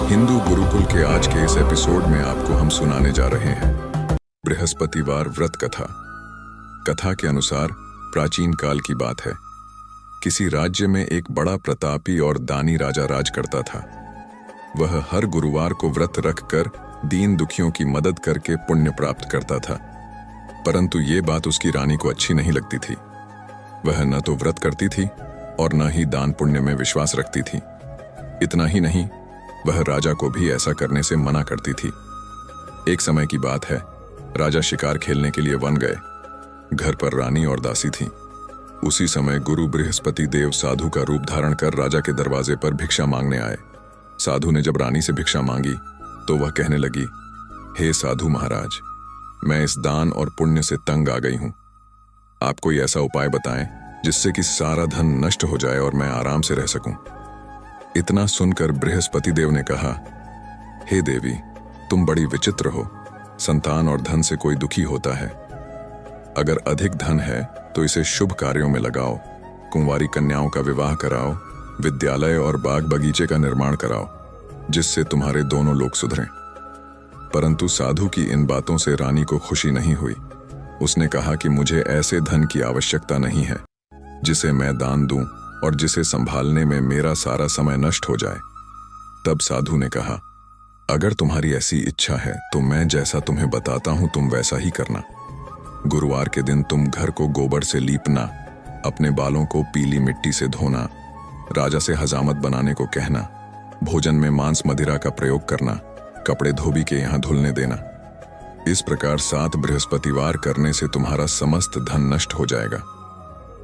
हिंदू गुरुकुल के आज के इस एपिसोड में आपको हम सुनाने जा रहे हैं बृहस्पतिवार व्रत कथा। कथा के अनुसार प्राचीन काल की बात है। किसी राज्य में एक बड़ा प्रतापी और दानी राजा राज करता था। वह हर गुरुवार को व्रत रखकर दीन दुखियों की मदद करके पुण्य प्राप्त करता था। परंतु ये बात उसकी रानी को अच्छी नहीं लगती थी। वह न तो व्रत करती थी और न ही दान पुण्य में विश्वास रखती थी। इतना ही नहीं, वह राजा को भी ऐसा करने से मना करती थी। एक समय की बात है, राजा शिकार खेलने के लिए वन गए। घर पर रानी और दासी थीं। उसी समय गुरु बृहस्पति देव साधु का रूप धारण कर राजा के दरवाजे पर भिक्षा मांगने आए। साधु ने जब रानी से भिक्षा मांगी तो वह कहने लगी, हे साधु महाराज, मैं इस दान और पुण्य से तंग आ गई हूं। आप कोई ऐसा उपाय बताएं जिससे कि सारा धन नष्ट हो जाए और मैं आराम से रह सकूं। इतना सुनकर बृहस्पति देव ने कहा, हे देवी, तुम बड़ी विचित्र हो। संतान और धन से कोई दुखी होता है। अगर अधिक धन है तो इसे शुभ कार्यों में लगाओ, कुंवारी कन्याओं का विवाह कराओ, विद्यालय और बाग बगीचे का निर्माण कराओ, जिससे तुम्हारे दोनों लोग सुधरें। परंतु साधु की इन बातों से रानी को खुशी नहीं हुई। उसने कहा कि मुझे ऐसे धन की आवश्यकता नहीं है जिसे मैं दान दूं और जिसे संभालने में मेरा सारा समय नष्ट हो जाए। तब साधु ने कहा, अगर तुम्हारी ऐसी इच्छा है तो मैं जैसा तुम्हें बताता हूं तुम वैसा ही करना। गुरुवार के दिन तुम घर को गोबर से लीपना, अपने बालों को पीली मिट्टी से धोना, राजा से हजामत बनाने को कहना, भोजन में मांस मदिरा का प्रयोग करना, कपड़े धोबी के यहाँ धुलने देना। इस प्रकार 7 बृहस्पतिवार करने से तुम्हारा समस्त धन नष्ट हो जाएगा।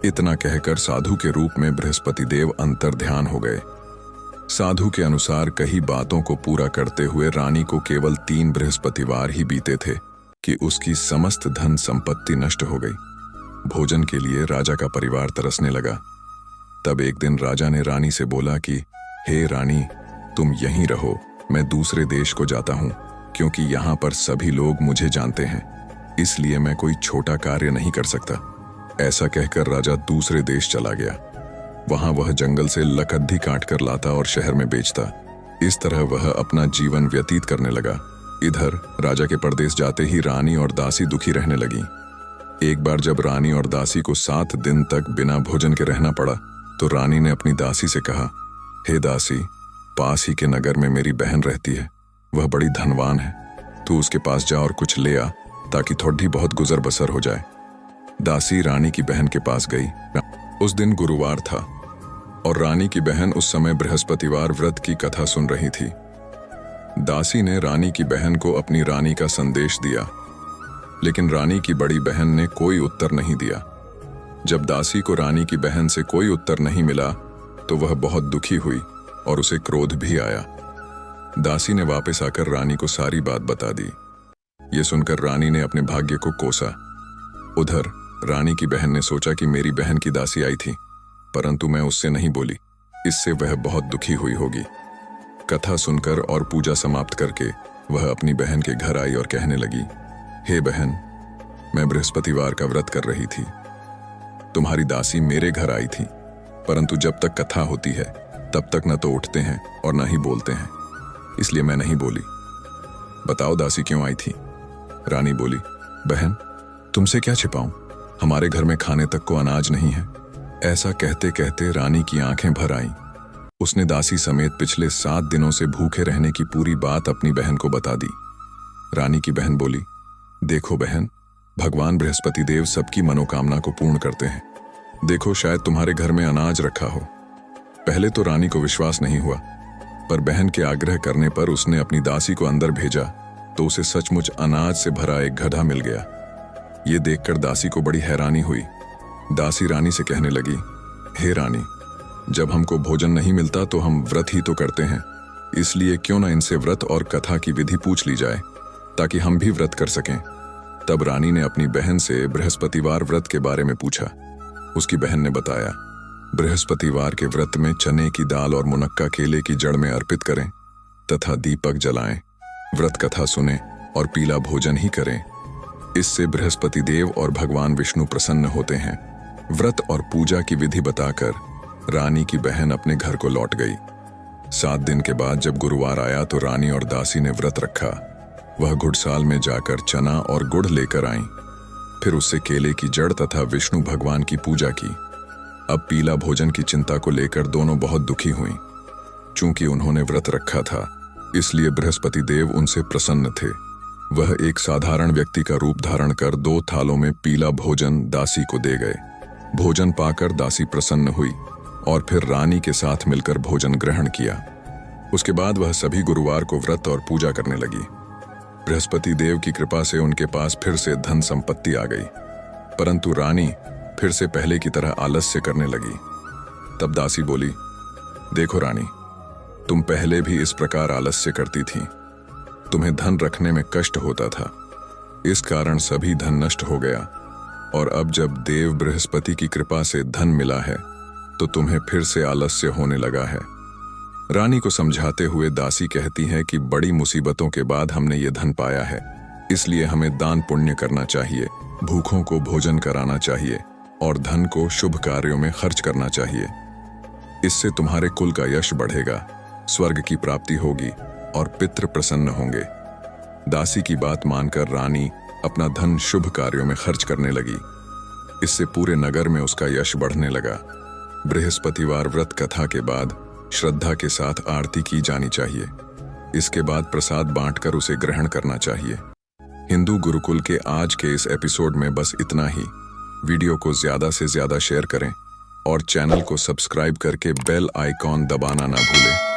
इतना कहकर साधु के रूप में बृहस्पति देव अंतर ध्यान हो गए। साधु के अनुसार कई बातों को पूरा करते हुए रानी को केवल 3 बृहस्पतिवार ही बीते थे कि उसकी समस्त धन संपत्ति नष्ट हो गई। भोजन के लिए राजा का परिवार तरसने लगा। तब एक दिन राजा ने रानी से बोला कि हे रानी, तुम यहीं रहो, मैं दूसरे देश को जाता हूं, क्योंकि यहाँ पर सभी लोग मुझे जानते हैं, इसलिए मैं कोई छोटा कार्य नहीं कर सकता। ऐसा कहकर राजा दूसरे देश चला गया। वहां वह जंगल से लकड़ी काट कर लाता और शहर में बेचता। इस तरह वह अपना जीवन व्यतीत करने लगा। इधर राजा के परदेश जाते ही रानी और दासी दुखी रहने लगी। एक बार जब रानी और दासी को 7 दिन तक बिना भोजन के रहना पड़ा तो रानी ने अपनी दासी से कहा, हे दासी, पास ही के नगर में मेरी बहन रहती है, वह बड़ी धनवान है, तू उसके पास जा और कुछ ले आ ताकि थोड़ी बहुत गुजर बसर हो जाए। दासी रानी की बहन के पास गई। उस दिन गुरुवार था और रानी की बहन उस समय बृहस्पतिवार व्रत की कथा सुन रही थी। दासी ने रानी की बहन को अपनी रानी का संदेश दिया, लेकिन रानी की बड़ी बहन ने कोई उत्तर नहीं दिया। जब दासी को रानी की बहन से कोई उत्तर नहीं मिला तो वह बहुत दुखी हुई और उसे क्रोध भी आया। दासी ने वापस आकर रानी को सारी बात बता दी। ये सुनकर रानी ने अपने भाग्य को कोसा। उधर रानी की बहन ने सोचा कि मेरी बहन की दासी आई थी, परंतु मैं उससे नहीं बोली, इससे वह बहुत दुखी हुई होगी। कथा सुनकर और पूजा समाप्त करके वह अपनी बहन के घर आई और कहने लगी, हे बहन, मैं बृहस्पतिवार का व्रत कर रही थी। तुम्हारी दासी मेरे घर आई थी, परंतु जब तक कथा होती है तब तक न तो उठते हैं और न ही बोलते हैं, इसलिए मैं नहीं बोली। बताओ दासी क्यों आई थी? रानी बोली, बहन, तुमसे क्या छिपाऊं, हमारे घर में खाने तक को अनाज नहीं है। ऐसा कहते कहते रानी की आंखें भर आईं। उसने दासी समेत पिछले 7 दिनों से भूखे रहने की पूरी बात अपनी बहन को बता दी। रानी की बहन बोली, देखो बहन, भगवान बृहस्पति देव सबकी मनोकामना को पूर्ण करते हैं। देखो, शायद तुम्हारे घर में अनाज रखा हो। पहले तो रानी को विश्वास नहीं हुआ, पर बहन के आग्रह करने पर उसने अपनी दासी को अंदर भेजा तो उसे सचमुच अनाज से भरा एक गधा मिल गया। ये देखकर दासी को बड़ी हैरानी हुई। दासी रानी से कहने लगी, हे रानी, जब हमको भोजन नहीं मिलता तो हम व्रत ही तो करते हैं, इसलिए क्यों ना इनसे व्रत और कथा की विधि पूछ ली जाए ताकि हम भी व्रत कर सकें। तब रानी ने अपनी बहन से बृहस्पतिवार व्रत के बारे में पूछा। उसकी बहन ने बताया, बृहस्पतिवार के व्रत में चने की दाल और मुनक्का केले की जड़ में अर्पित करें तथा दीपक जलाएं, व्रत कथा सुने और पीला भोजन ही करें। इससे बृहस्पति देव और भगवान विष्णु प्रसन्न होते हैं। व्रत और पूजा की विधि बताकर रानी की बहन अपने घर को लौट गई। 7 दिन के बाद जब गुरुवार आया तो रानी और दासी ने व्रत रखा। वह गुड़साल में जाकर चना और गुड़ लेकर आईं। फिर उससे केले की जड़ तथा विष्णु भगवान की पूजा की। अब पीला भोजन की चिंता को लेकर दोनों बहुत दुखी हुईं। चूंकि उन्होंने व्रत रखा था, इसलिए बृहस्पति देव उनसे प्रसन्न थे। वह एक साधारण व्यक्ति का रूप धारण कर 2 थालों में पीला भोजन दासी को दे गए। भोजन पाकर दासी प्रसन्न हुई और फिर रानी के साथ मिलकर भोजन ग्रहण किया। उसके बाद वह सभी गुरुवार को व्रत और पूजा करने लगी। बृहस्पति देव की कृपा से उनके पास फिर से धन संपत्ति आ गई, परंतु रानी फिर से पहले की तरह आलस्य करने लगी। तब दासी बोली, देखो रानी, तुम पहले भी इस प्रकार आलस्य करती थी। तुम्हें धन रखने में कष्ट होता था, इस कारण सभी धन नष्ट हो गया, और अब जब देव बृहस्पति की कृपा से धन मिला है तो तुम्हें फिर से आलस्य होने लगा है। रानी को समझाते हुए दासी कहती है कि बड़ी मुसीबतों के बाद हमने ये धन पाया है, इसलिए हमें दान पुण्य करना चाहिए, भूखों को भोजन कराना चाहिए और धन को शुभ कार्यों में खर्च करना चाहिए। इससे तुम्हारे कुल का यश बढ़ेगा, स्वर्ग की प्राप्ति होगी और पितृ प्रसन्न होंगे। दासी की बात मानकर रानी अपना धन शुभ कार्यों में खर्च करने लगी। इससे पूरे नगर में उसका यश बढ़ने लगा। बृहस्पतिवार व्रत कथा के बाद श्रद्धा के साथ आरती की जानी चाहिए। इसके बाद प्रसाद बांटकर उसे ग्रहण करना चाहिए। हिंदू गुरुकुल के आज के इस एपिसोड में बस इतना ही। वीडियो को ज्यादा से ज्यादा शेयर करें और चैनल को सब्सक्राइब करके बेल आइकॉन दबाना ना भूलें।